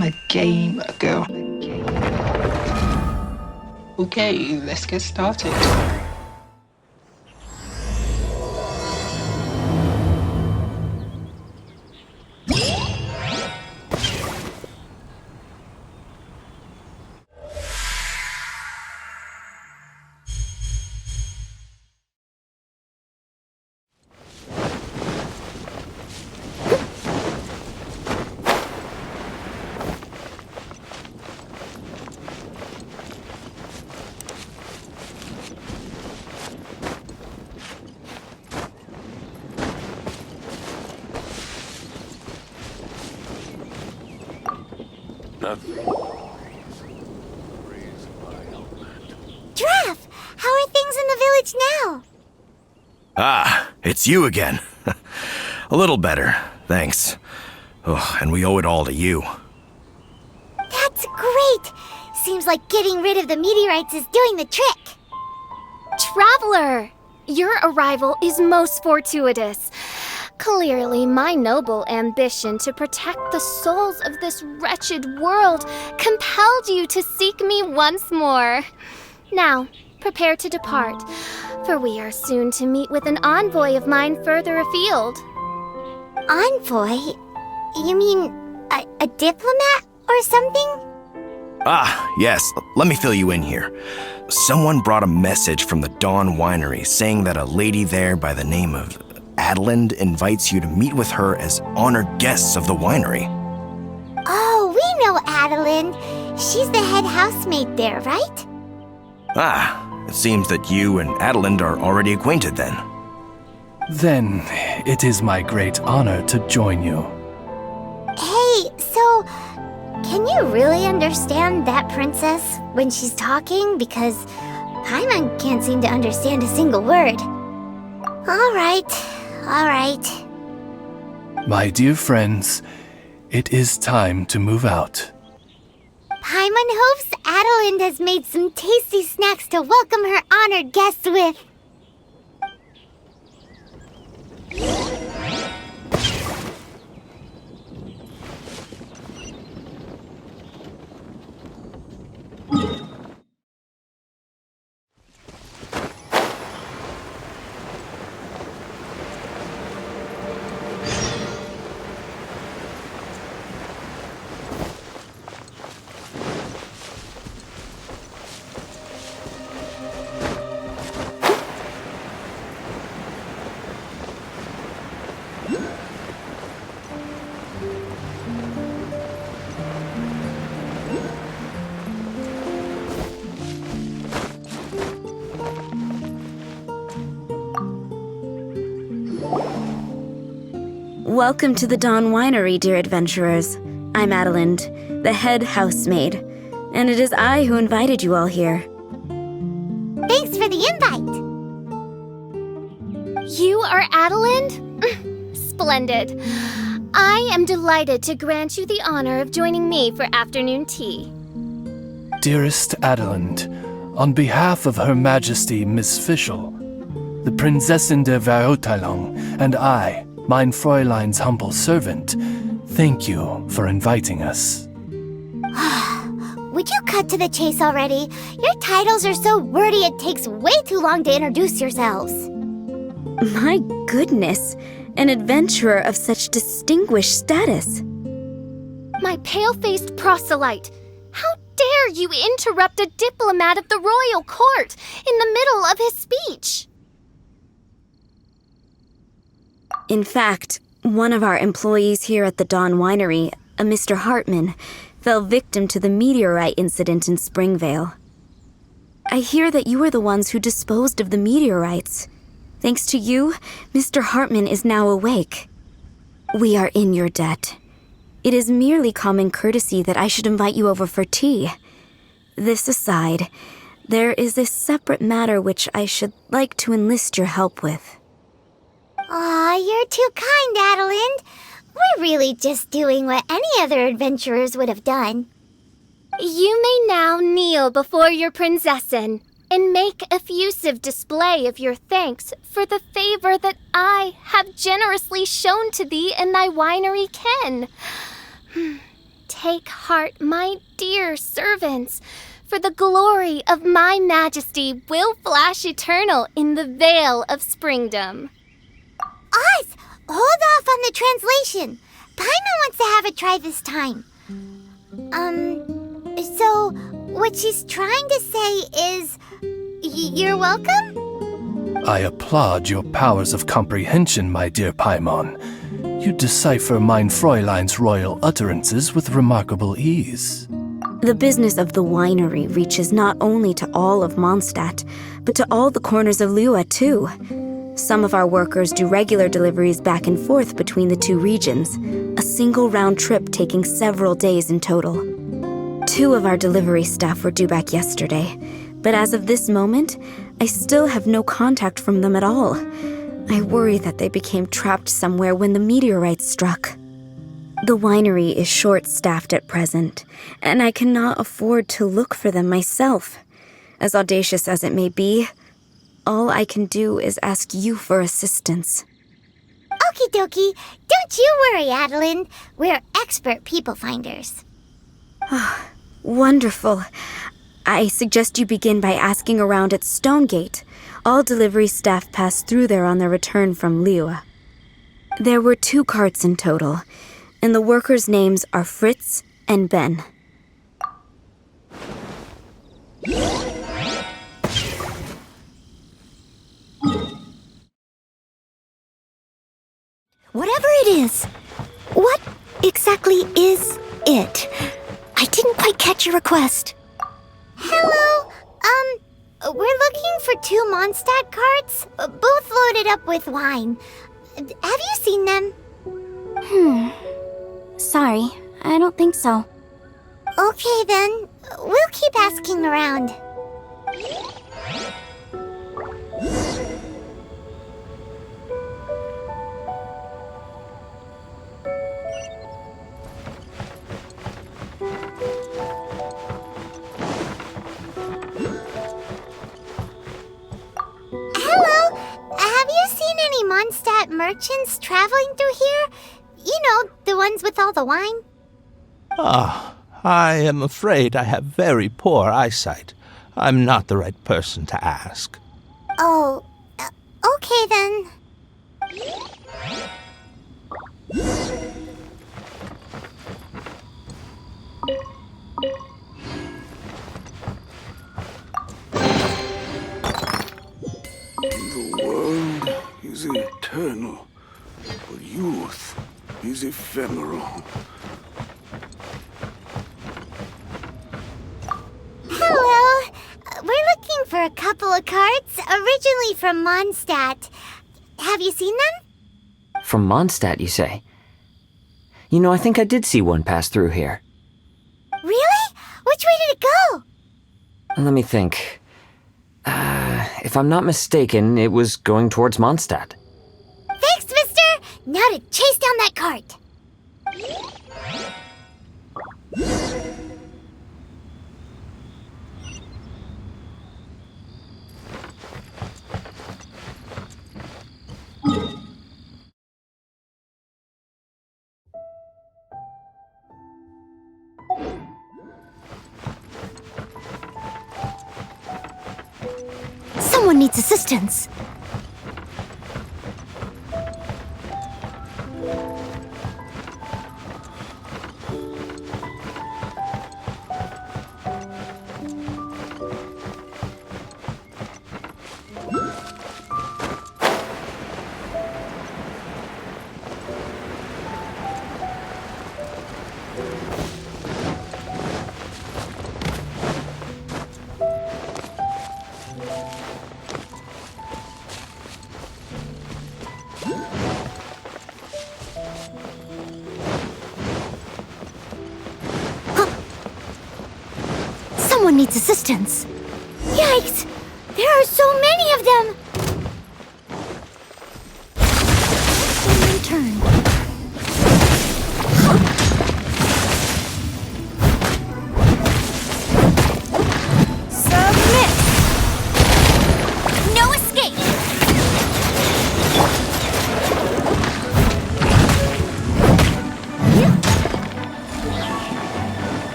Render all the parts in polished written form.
I'm a game girl. Okay, let's get started. Giraffe, how are things in the village now? Ah, it's you again. A little better, thanks. Oh, and we owe it all to you. That's great! Seems like getting rid of the meteorites is doing the trick. Traveler! Your arrival is most fortuitous. Clearly, my noble ambition to protect the souls of this wretched world compelled you to seek me once more. Now, prepare to depart, for we are soon to meet with an envoy of mine further afield. Envoy? You mean a diplomat or something? Ah, yes, let me fill you in here. Someone brought a message from the Dawn Winery saying that a lady there by the name of Adeline invites you to meet with her as honored guests of the winery. Oh, we know Adeline. She's the head housemaid there, right? Ah, it seems that you and Adeline are already acquainted then. Then it is my great honor to join you. Hey, so can you really understand that princess when she's talking? Because Paimon can't seem to understand a single word. All right. My dear friends, it is time to move out. Paimon hopes Adeline has made some tasty snacks to welcome her honored guests with. Welcome to the Dawn Winery, dear adventurers. I'm Adeline, the head housemaid, and it is I who invited you all here. Thanks for the invite. You are Adeline? Splendid. I am delighted to grant you the honor of joining me for afternoon tea. Dearest Adeline, on behalf of Her Majesty Miss Fischl, the Prinzessin der Verurteilung, and I, mein Fräulein's humble servant, thank you for inviting us. Would you cut to the chase already? Your titles are so wordy it takes way too long to introduce yourselves. My goodness, an adventurer of such distinguished status. My pale-faced proselyte, how dare you interrupt a diplomat of the royal court in the middle of his speech? In fact, one of our employees here at the Dawn Winery, a Mr. Hartman, fell victim to the meteorite incident in Springvale. I hear that you were the ones who disposed of the meteorites. Thanks to you, Mr. Hartman is now awake. We are in your debt. It is merely common courtesy that I should invite you over for tea. This aside, there is a separate matter which I should like to enlist your help with. Aw, you're too kind, Adeline. We're really just doing what any other adventurers would have done. You may now kneel before your Prinzessin and make effusive display of your thanks for the favor that I have generously shown to thee and thy winery ken. Take heart, my dear servants, for the glory of my majesty will flash eternal in the Vale of Springdom. Oz, hold off on the translation. Paimon wants to have a try this time. So what she's trying to say is, you're welcome? I applaud your powers of comprehension, my dear Paimon. You decipher mein Fräulein's royal utterances with remarkable ease. The business of the winery reaches not only to all of Mondstadt, but to all the corners of Lua, too. Some of our workers do regular deliveries back and forth between the two regions, a single round trip taking several days in total. 2 of our delivery staff were due back yesterday, but as of this moment, I still have no contact from them at all. I worry that they became trapped somewhere when the meteorite struck. The winery is short-staffed at present, and I cannot afford to look for them myself. As audacious as it may be, all I can do is ask you for assistance. Okie dokie. Don't you worry, Adeline. We're expert people finders. Wonderful. I suggest you begin by asking around at Stonegate. All delivery staff pass through there on their return from Liyue. There were 2 carts in total, and the workers' names are Fritz and Ben. Whatever it is, what exactly is it? I didn't quite catch your request. Hello, we're looking for 2 Mondstadt carts, both loaded up with wine. Have you seen them? Sorry, I don't think so. Okay then, we'll keep asking around. Hello, have you seen any Mondstadt merchants traveling through here? You know, the ones with all the wine? I am afraid I have very poor eyesight. I'm not the right person to ask. Oh, okay then. The world is eternal, but youth is ephemeral. Hello, we're looking for a couple of carts, originally from Mondstadt. Have you seen them? From Mondstadt, you say? You know, I think I did see one pass through here. Really? Which way did it go? Let me think. If I'm not mistaken, it was going towards Mondstadt. Thanks, mister! Now to chase down that cart. Someone needs assistance. Someone needs assistance. Yikes! There are so many of them! Turn. Submit! No escape!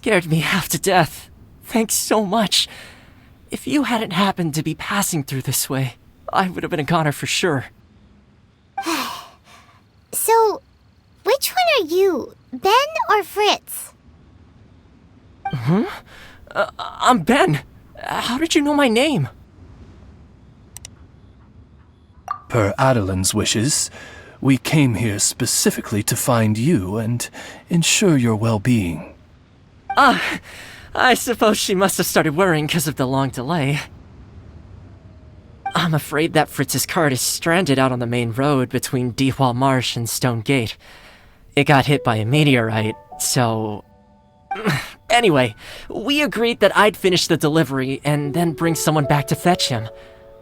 scared me half to death. Thanks so much. If you hadn't happened to be passing through this way, I would have been a goner for sure. So, which one are you, Ben or Fritz? I'm Ben. How did you know my name? Per Adelin's wishes, we came here specifically to find you and ensure your well-being. I suppose she must have started worrying because of the long delay. I'm afraid that Fritz's cart is stranded out on the main road between Dihua Marsh and Stone Gate. It got hit by a meteorite, so... Anyway, we agreed that I'd finish the delivery and then bring someone back to fetch him.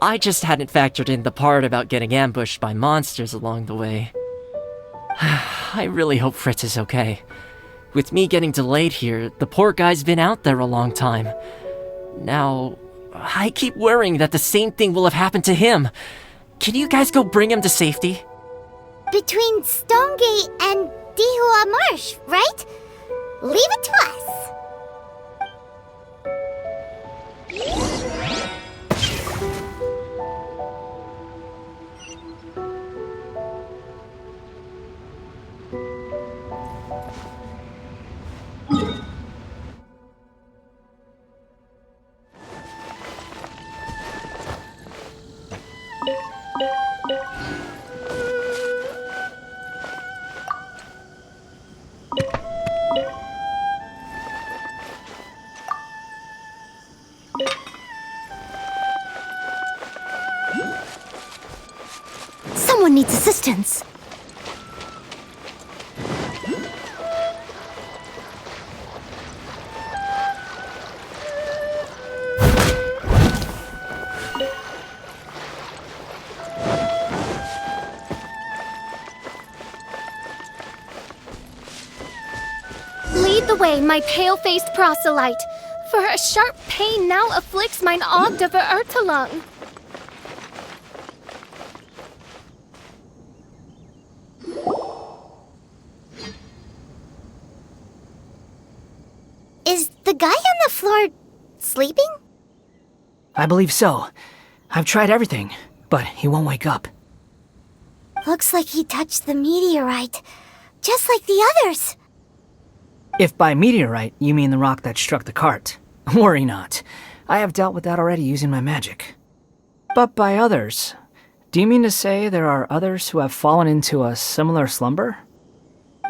I just hadn't factored in the part about getting ambushed by monsters along the way. I really hope Fritz is okay. With me getting delayed here, the poor guy's been out there a long time. Now, I keep worrying that the same thing will have happened to him. Can you guys go bring him to safety? Between Stonegate and Dihua Marsh, right? Leave it to us. Someone needs assistance. Lead the way, my pale-faced proselyte, for a sharp pain now afflicts mine Ogde Verurtelung. Is the guy on the floor sleeping? I believe so. I've tried everything, but he won't wake up. Looks like he touched the meteorite, just like the others. If by meteorite you mean the rock that struck the cart, worry not. I have dealt with that already using my magic. But by others, do you mean to say there are others who have fallen into a similar slumber?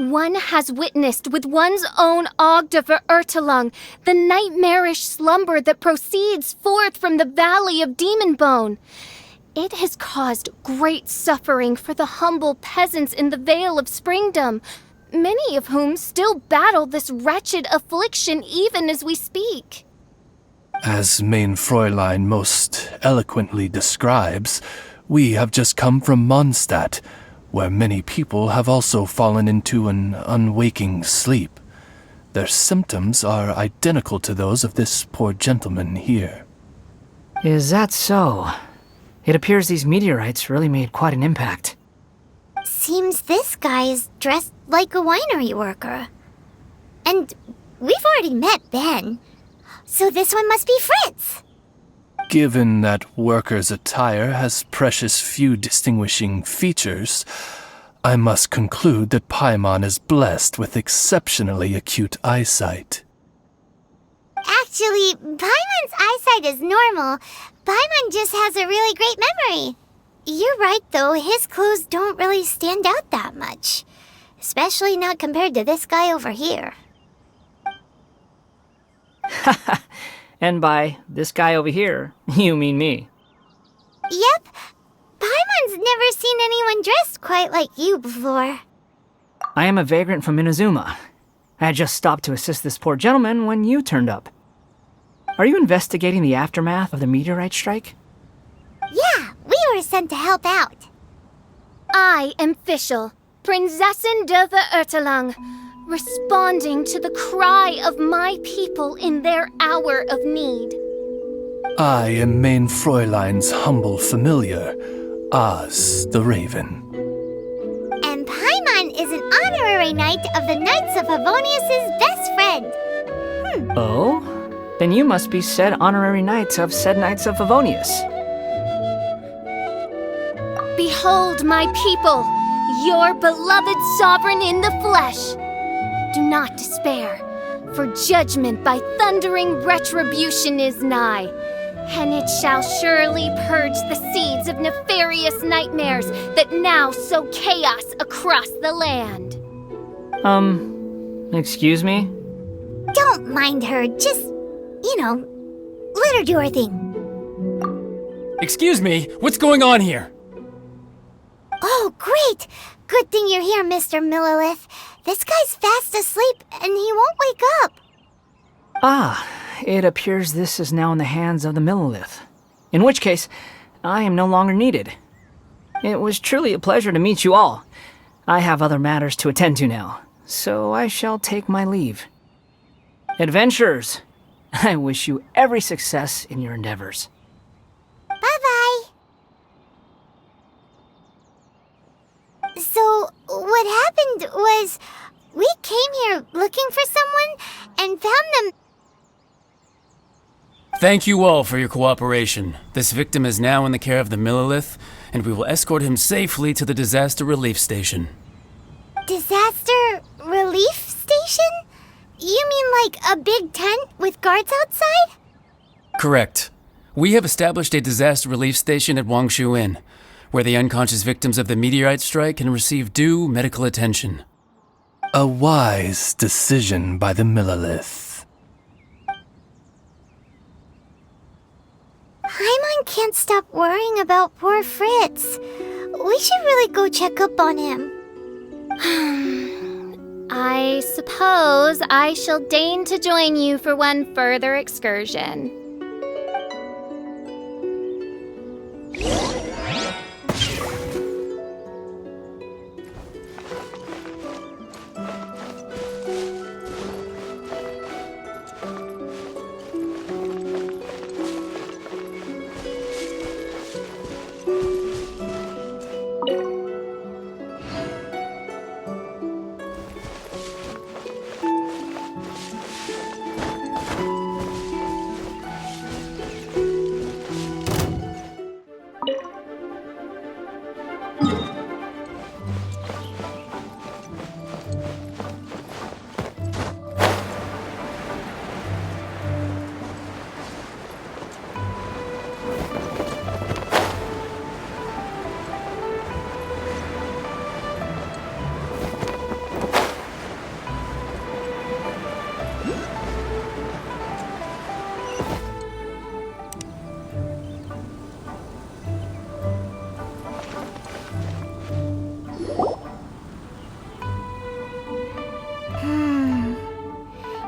One has witnessed with one's own Ogde Verurtelung the nightmarish slumber that proceeds forth from the Valley of Demon Bone. It has caused great suffering for the humble peasants in the Vale of Springdom, many of whom still battle this wretched affliction even as we speak. As Main Fräulein most eloquently describes, we have just come from Mondstadt, where many people have also fallen into an unwaking sleep. Their symptoms are identical to those of this poor gentleman here. Is that so? It appears these meteorites really made quite an impact. Seems this guy is dressed like a winery worker. And we've already met Ben, so this one must be Fritz. Given that worker's attire has precious few distinguishing features, I must conclude that Paimon is blessed with exceptionally acute eyesight. Actually, Paimon's eyesight is normal. Paimon just has a really great memory. You're right, though. His clothes don't really stand out that much. Especially not compared to this guy over here. And by this guy over here, you mean me. Yep. Paimon's never seen anyone dressed quite like you before. I am a vagrant from Inazuma. I had just stopped to assist this poor gentleman when you turned up. Are you investigating the aftermath of the meteorite strike? Yeah, we were sent to help out. I am Fischl, Prinzessin de Verurtelung, responding to the cry of my people in their hour of need. I am Main Fräulein's humble familiar, Oz the Raven. And Paimon is an honorary knight of the Knights of Favonius' best friend. Oh? Then you must be said honorary knight of said Knights of Favonius. Behold, my people, your beloved sovereign in the flesh. Do not despair, for judgment by thundering retribution is nigh, and it shall surely purge the seeds of nefarious nightmares that now sow chaos across the land. Excuse me? Don't mind her, just, let her do her thing. Excuse me, what's going on here? Oh, great! Good thing you're here, Mr. Millilith. This guy's fast asleep, and he won't wake up. Ah, it appears this is now in the hands of the Millilith. In which case, I am no longer needed. It was truly a pleasure to meet you all. I have other matters to attend to now, so I shall take my leave. Adventurers, I wish you every success in your endeavors. Bye-bye. So, what happened was, we came here looking for someone and found them. Thank you all for your cooperation. This victim is now in the care of the Millilith, and we will escort him safely to the disaster relief station. Disaster relief station? You mean like a big tent with guards outside? Correct. We have established a disaster relief station at Wangshu Inn, where the unconscious victims of the meteorite strike can receive due medical attention. A wise decision by the Millilith. Paimon can't stop worrying about poor Fritz. We should really go check up on him. I suppose I shall deign to join you for one further excursion.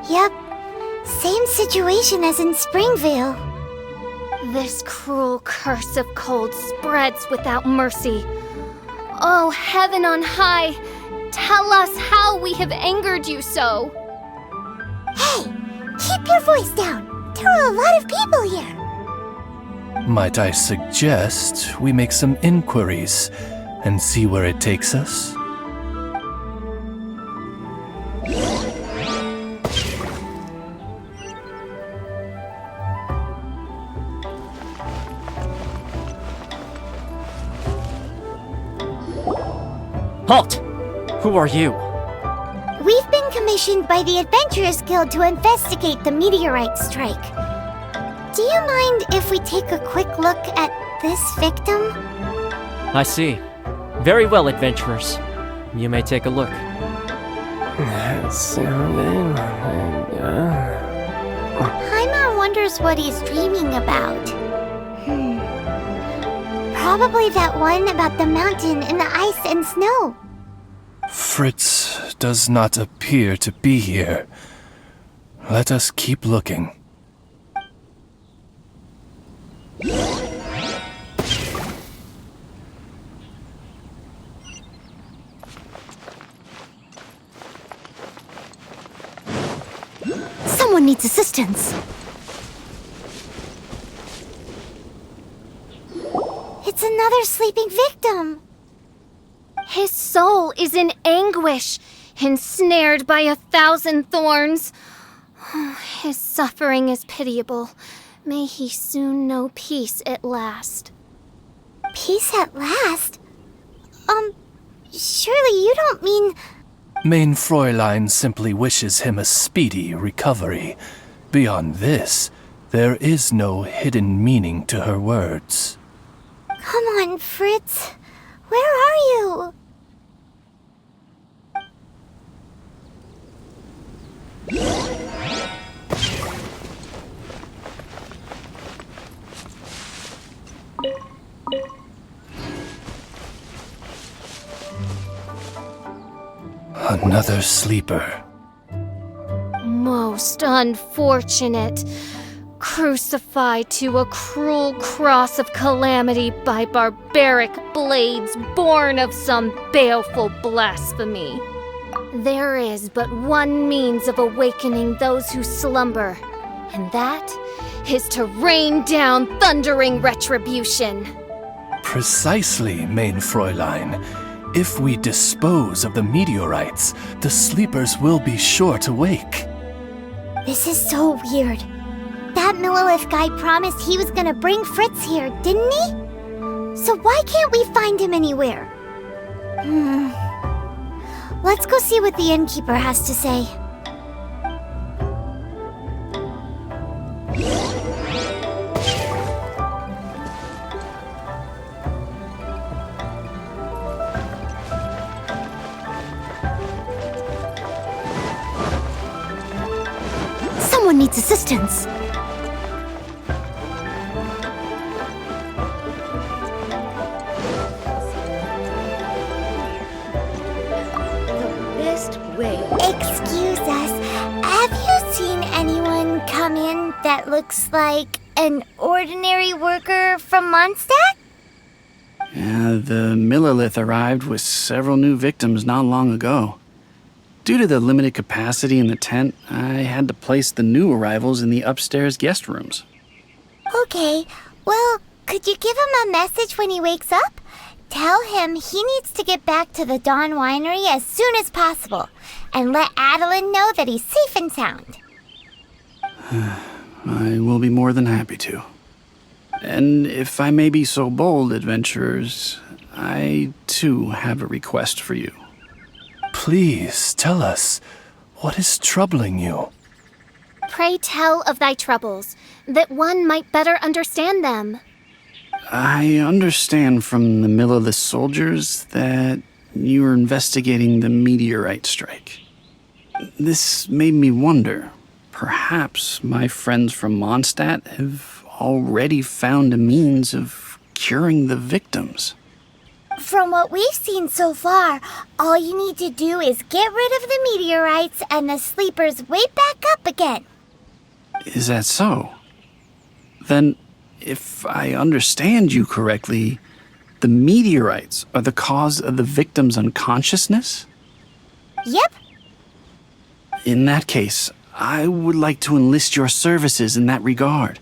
Yep, same situation as in Springvale. This cruel curse of cold spreads without mercy. Oh, heaven on high, tell us how we have angered you so. Hey, keep your voice down. There are a lot of people here. Might I suggest we make some inquiries and see where it takes us? Halt! Who are you? We've been commissioned by the Adventurers Guild to investigate the meteorite strike. Do you mind if we take a quick look at this victim? I see. Very well, adventurers. You may take a look. Paimon wonders what he's dreaming about. Probably that one about the mountain and the ice and snow. Fritz does not appear to be here. Let us keep looking. Someone needs assistance. It's another sleeping victim. His soul is in anguish, ensnared by 1,000 thorns. His suffering is pitiable. May he soon know peace at last. Peace at last? Surely you don't mean... Mein Fräulein simply wishes him a speedy recovery. Beyond this, there is no hidden meaning to her words. Come on, Fritz. Where are you? Another sleeper. Most unfortunate. Crucified to a cruel cross of calamity by barbaric blades born of some baleful blasphemy. There is but one means of awakening those who slumber, and that is to rain down thundering retribution. Precisely, Mein Fräulein. If we dispose of the meteorites, the sleepers will be sure to wake. This is so weird. That Millilith guy promised he was gonna bring Fritz here, didn't he? So why can't we find him anywhere? Let's go see what the innkeeper has to say. Someone needs assistance. Excuse us, have you seen anyone come in that looks like an ordinary worker from Mondstadt? The Millilith arrived with several new victims not long ago. Due to the limited capacity in the tent, I had to place the new arrivals in the upstairs guest rooms. Okay, well, could you give him a message when he wakes up? Tell him he needs to get back to the Dawn Winery as soon as possible, and let Adeline know that he's safe and sound. I will be more than happy to. And if I may be so bold, adventurers, I too have a request for you. Please tell us, what is troubling you? Pray tell of thy troubles, that one might better understand them. I understand from the Millilith soldiers that you are investigating the meteorite strike. This made me wonder, perhaps my friends from Mondstadt have already found a means of curing the victims. From what we've seen so far, all you need to do is get rid of the meteorites and the sleepers wake back up again. Is that so? Then, if I understand you correctly, the meteorites are the cause of the victim's unconsciousness? Yep. In that case, I would like to enlist your services in that regard.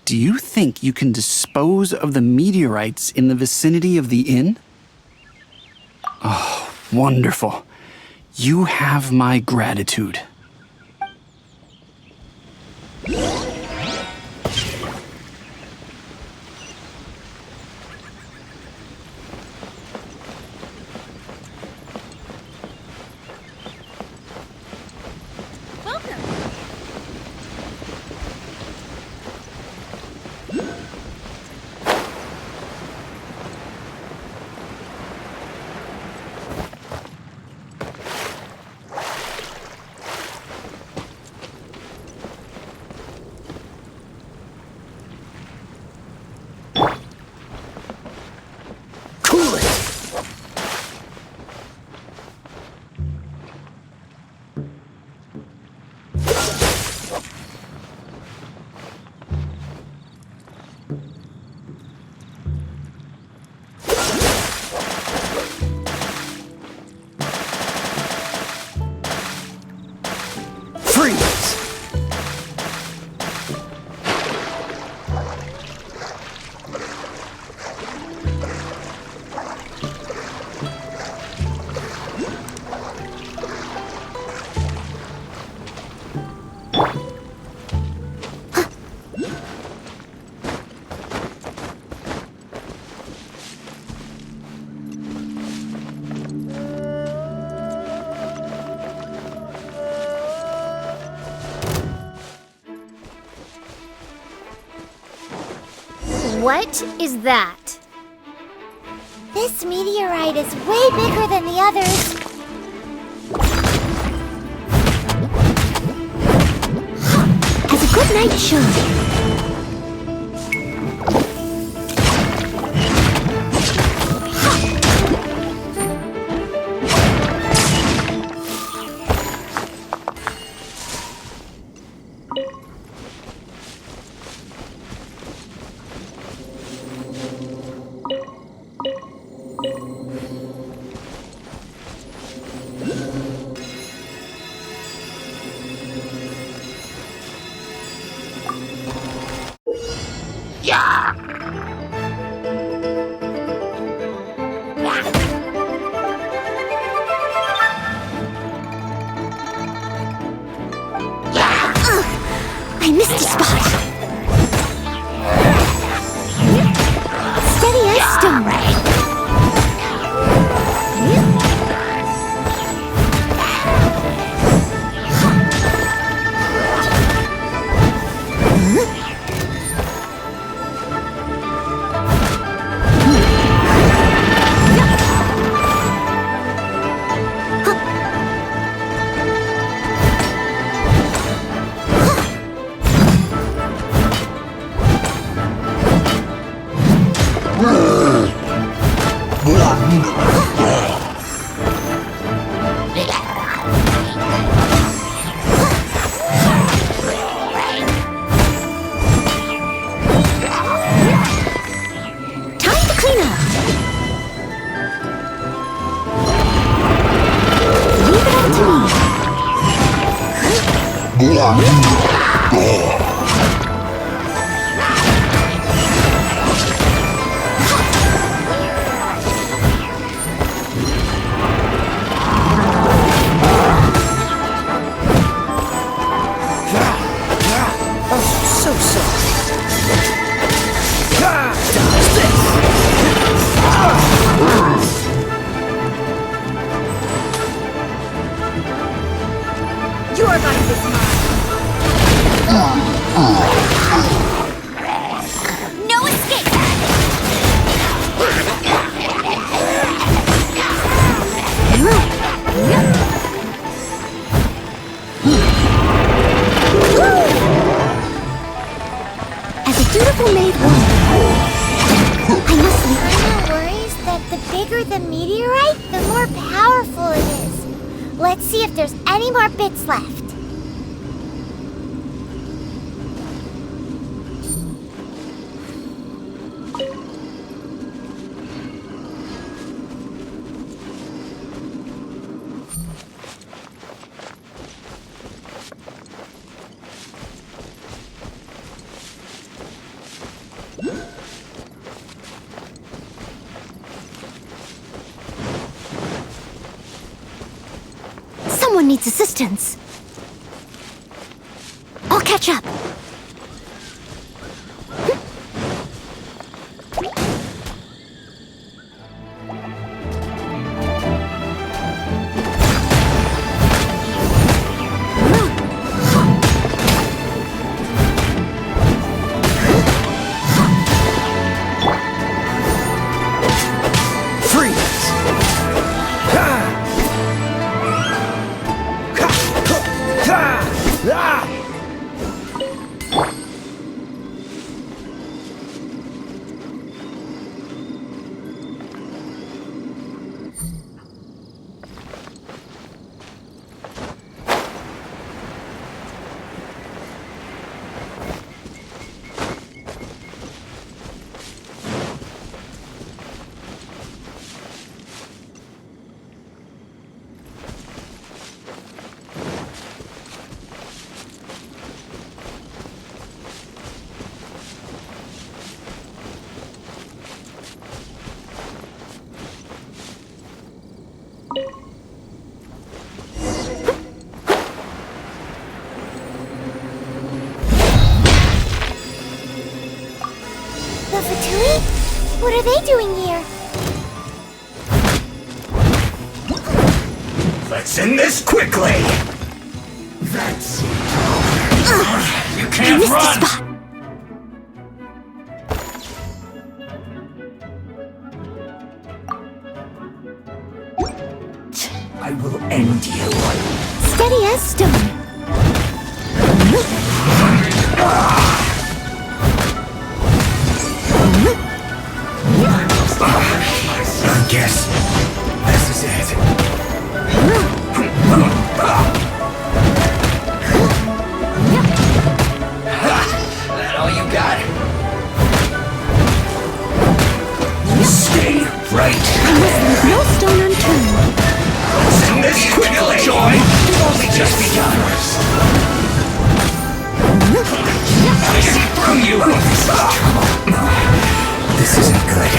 Do you think you can dispose of the meteorites in the vicinity of the inn? Oh, wonderful. You have my gratitude. What is that? This meteorite is way bigger than the others. As a good night show. I missed a spot. Steady as stone. Let's see if there's any more bits left. Someone needs assistance. I'll catch up. What are they doing here? Let's end this quickly! That's it. You can't run! all you got? Stay right there. No stone unturned. Let's end this quickly. Joy, you've only just begun. I see through you. This isn't good.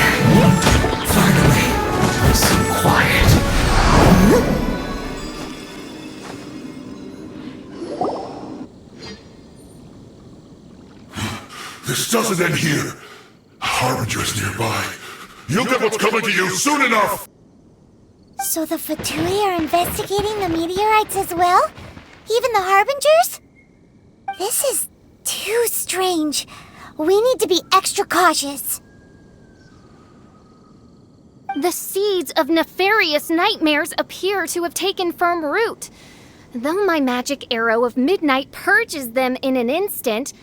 Finally, some quiet. This doesn't end here. Harbinger's nearby. You'll get what's coming to you soon enough! So the Fatui are investigating the meteorites as well? Even the Harbingers? This is too strange. We need to be extra cautious. The seeds of nefarious nightmares appear to have taken firm root. Though my magic arrow of midnight purges them in an instant,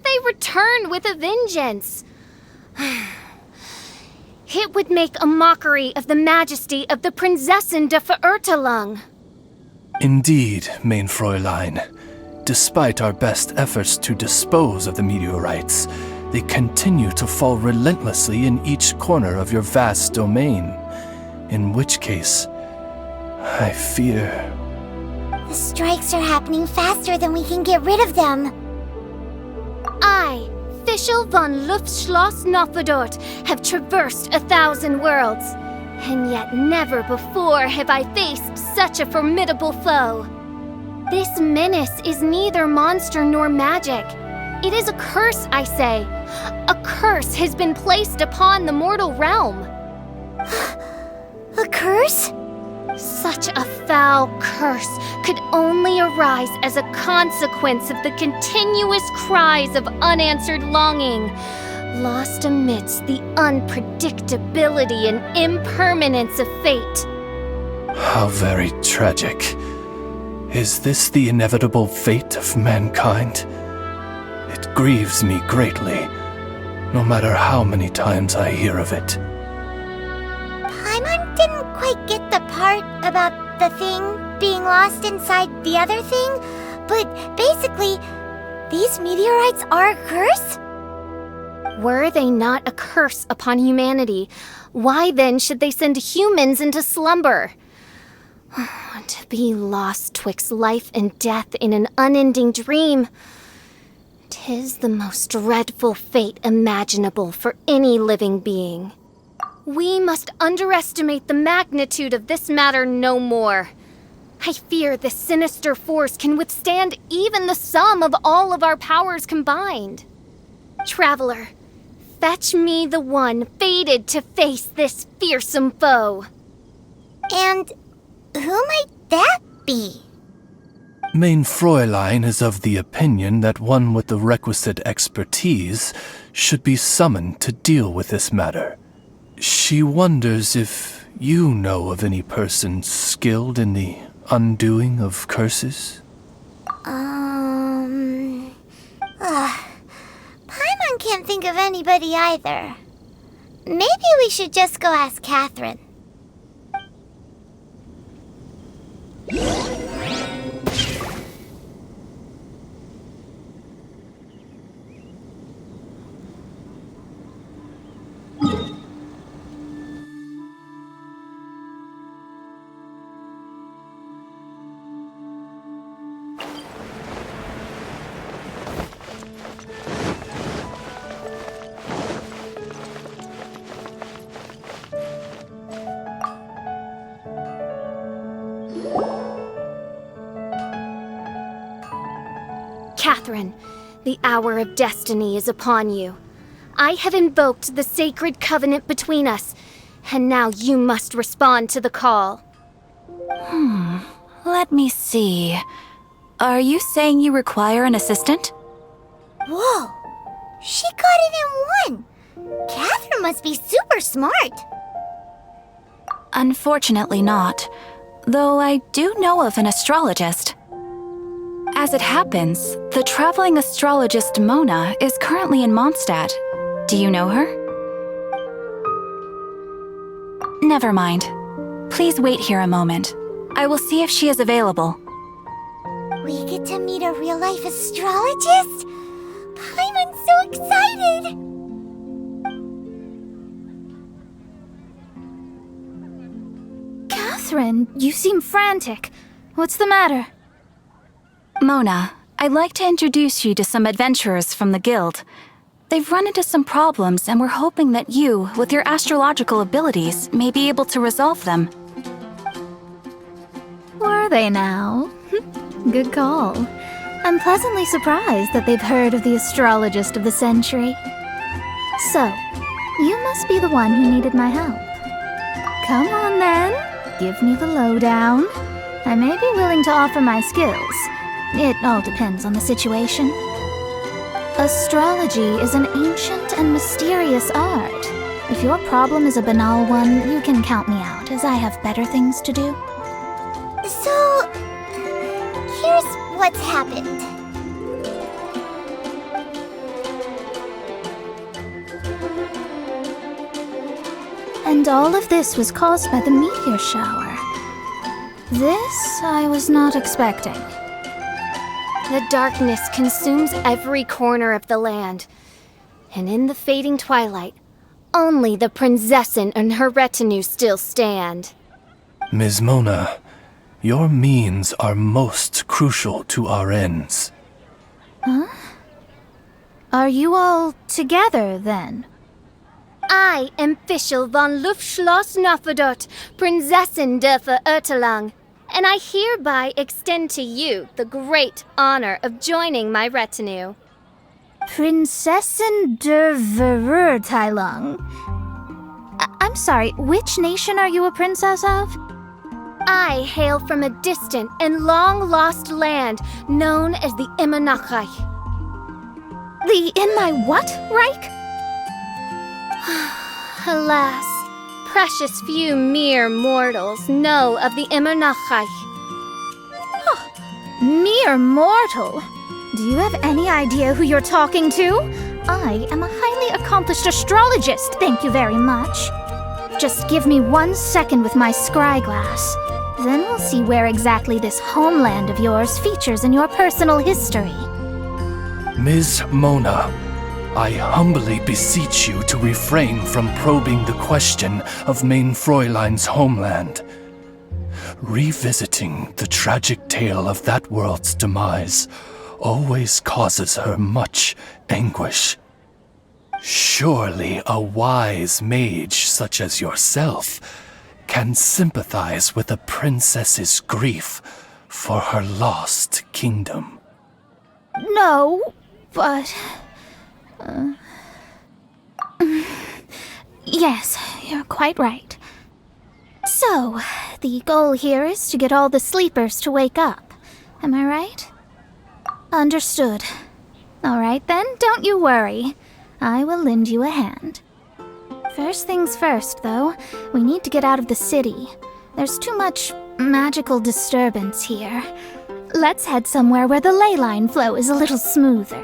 they return with a vengeance. It would make a mockery of the majesty of the Prinzessin de Verurtelung. Indeed, mein Fräulein. Despite our best efforts to dispose of the meteorites, they continue to fall relentlessly in each corner of your vast domain. In which case, I fear... The strikes are happening faster than we can get rid of them. I, Fischl von Luftschloss Nofedort, have traversed 1,000 worlds, and yet never before have I faced such a formidable foe. This menace is neither monster nor magic. It is a curse, I say. A curse has been placed upon the mortal realm. A curse? Such a foul curse could only arise as a consequence of the continuous cries of unanswered longing, lost amidst the unpredictability and impermanence of fate. How very tragic. Is this the inevitable fate of mankind? It grieves me greatly, no matter how many times I hear of it. Paimon didn't quite get the part about the thing being lost inside the other thing, but basically, these meteorites are a curse? Were they not a curse upon humanity, why then should they send humans into slumber? To be lost twixt life and death in an unending dream. 'Tis the most dreadful fate imaginable for any living being. We must underestimate the magnitude of this matter no more. I fear this sinister force can withstand even the sum of all of our powers combined. Traveler, fetch me the one fated to face this fearsome foe. And who might that be? Mein Fräulein is of the opinion that one with the requisite expertise should be summoned to deal with this matter. She wonders if you know of any person skilled in the undoing of curses? Paimon can't think of anybody either. Maybe we should just go ask Catherine. Catherine, the hour of destiny is upon you. I have invoked the sacred covenant between us, and now you must respond to the call. Let me see. Are you saying you require an assistant? Whoa! She got it in one! Catherine must be super smart! Unfortunately not, though I do know of an astrologist. As it happens, the traveling astrologist Mona is currently in Mondstadt. Do you know her? Never mind. Please wait here a moment. I will see if she is available. We get to meet a real-life astrologist? Paimon's so excited! Catherine, you seem frantic. What's the matter? Mona, I'd like to introduce you to some adventurers from the guild. They've run into some problems, and we're hoping that you, with your astrological abilities, may be able to resolve them. Were they now? Good call. I'm pleasantly surprised that they've heard of the astrologist of the century. So, you must be the one who needed my help. Come on then, give me the lowdown. I may be willing to offer my skills. It all depends on the situation. Astrology is an ancient and mysterious art. If your problem is a banal one, you can count me out, as I have better things to do. So, here's what's happened. And all of this was caused by the meteor shower. This I was not expecting. The darkness consumes every corner of the land. And in the fading twilight, only the Prinzessin and her retinue still stand. Ms. Mona, your means are most crucial to our ends. Huh? Are you all together, then? I am Fischl von Luftschloss Nofedot, Prinzessin der Verurteilung, and I hereby extend to you the great honor of joining my retinue. Prinzessin der Verurteilung? I'm sorry, which nation are you a princess of? I hail from a distant and long-lost land known as the Immernachtreich. The in my what, Reich? Alas, precious few mere mortals know of the Immernachtreich. Mere mortal? Do you have any idea who you're talking to? I am a highly accomplished astrologist, thank you very much. Just give me 1 second with my scryglass. Then we'll see where exactly this homeland of yours features in your personal history. Ms. Mona, I humbly beseech you to refrain from probing the question of Main Fräulein's homeland. Revisiting the tragic tale of that world's demise always causes her much anguish. Surely a wise mage such as yourself can sympathize with a princess's grief for her lost kingdom. No, but... Yes, you're quite right. So, the goal here is to get all the sleepers to wake up. Am I right? Understood. All right then, don't you worry. I will lend you a hand. First things first, though, we need to get out of the city. There's too much magical disturbance here. Let's head somewhere where the ley line flow is a little smoother.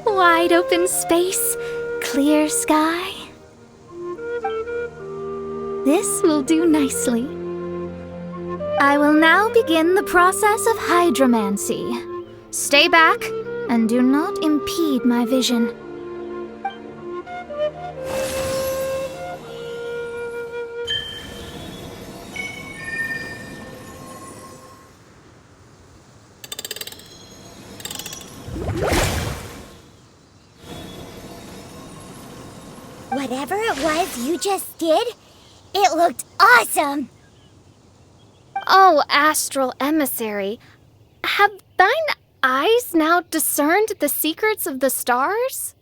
Wide open space, clear sky. This will do nicely. I will now begin the process of hydromancy. Stay back and do not impede my vision. Whatever it was you just did, it looked awesome! Oh, astral emissary, have thine eyes now discerned the secrets of the stars?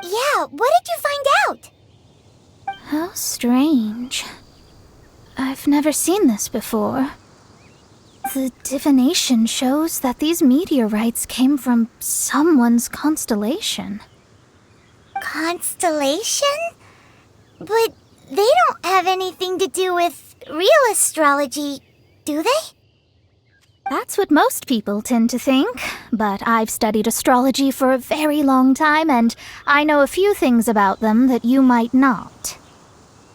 Yeah, what did you find out? How strange. I've never seen this before. The divination shows that these meteorites came from someone's constellation. Constellation? But they don't have anything to do with real astrology, do they? That's what most people tend to think, but I've studied astrology for a very long time, and I know a few things about them that you might not.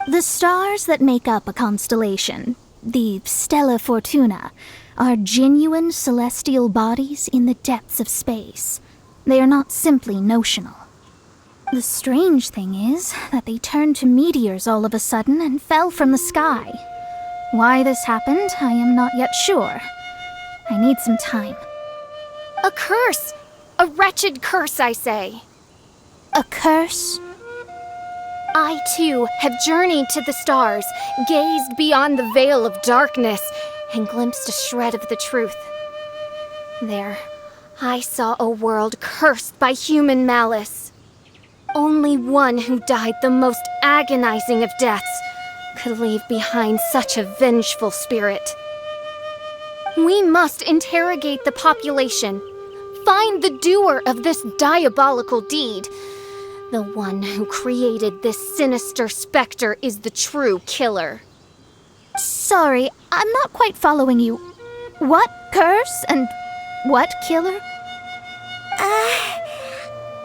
The stars that make up a constellation, the Stella Fortuna, are genuine celestial bodies in the depths of space. They are not simply notional. The strange thing is that they turned to meteors all of a sudden and fell from the sky. Why this happened, I am not yet sure. I need some time. A curse! A wretched curse, I say. A curse? I, too, have journeyed to the stars, gazed beyond the veil of darkness, and glimpsed a shred of the truth. There, I saw a world cursed by human malice. Only one who died the most agonizing of deaths could leave behind such a vengeful spirit. We must interrogate the population, find the doer of this diabolical deed. The one who created this sinister specter is the true killer. Sorry, I'm not quite following you. What curse and what killer?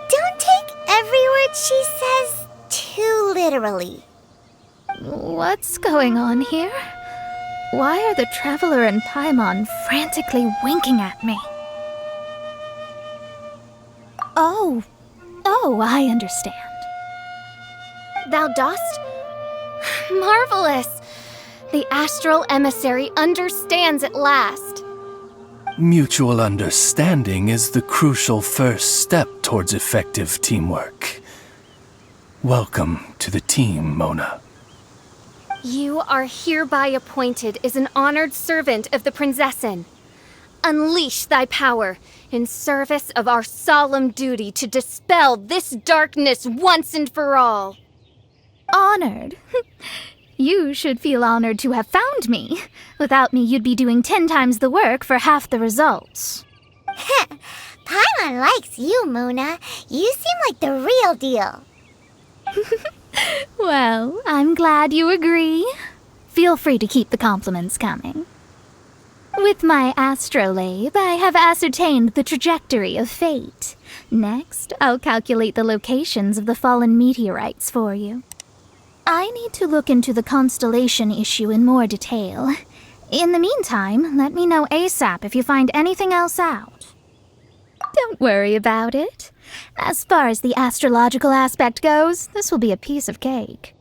Don't take every word she says too literally. What's going on here? Why are the Traveler and Paimon frantically winking at me? Oh, I understand. Thou dost? Marvelous! The astral emissary understands at last. Mutual understanding is the crucial first step towards effective teamwork. Welcome to the team, Mona. You are hereby appointed as an honored servant of the Prinzessin. Unleash thy power in service of our solemn duty to dispel this darkness once and for all. Honored? You should feel honored to have found me. Without me, you'd be doing 10 times the work for half the results. Paimon likes you, Mona. You seem like the real deal. Well, I'm glad you agree. Feel free to keep the compliments coming. With my astrolabe, I have ascertained the trajectory of fate. Next, I'll calculate the locations of the fallen meteorites for you. I need to look into the constellation issue in more detail. In the meantime, let me know ASAP if you find anything else out. Don't worry about it. As far as the astrological aspect goes, this will be a piece of cake.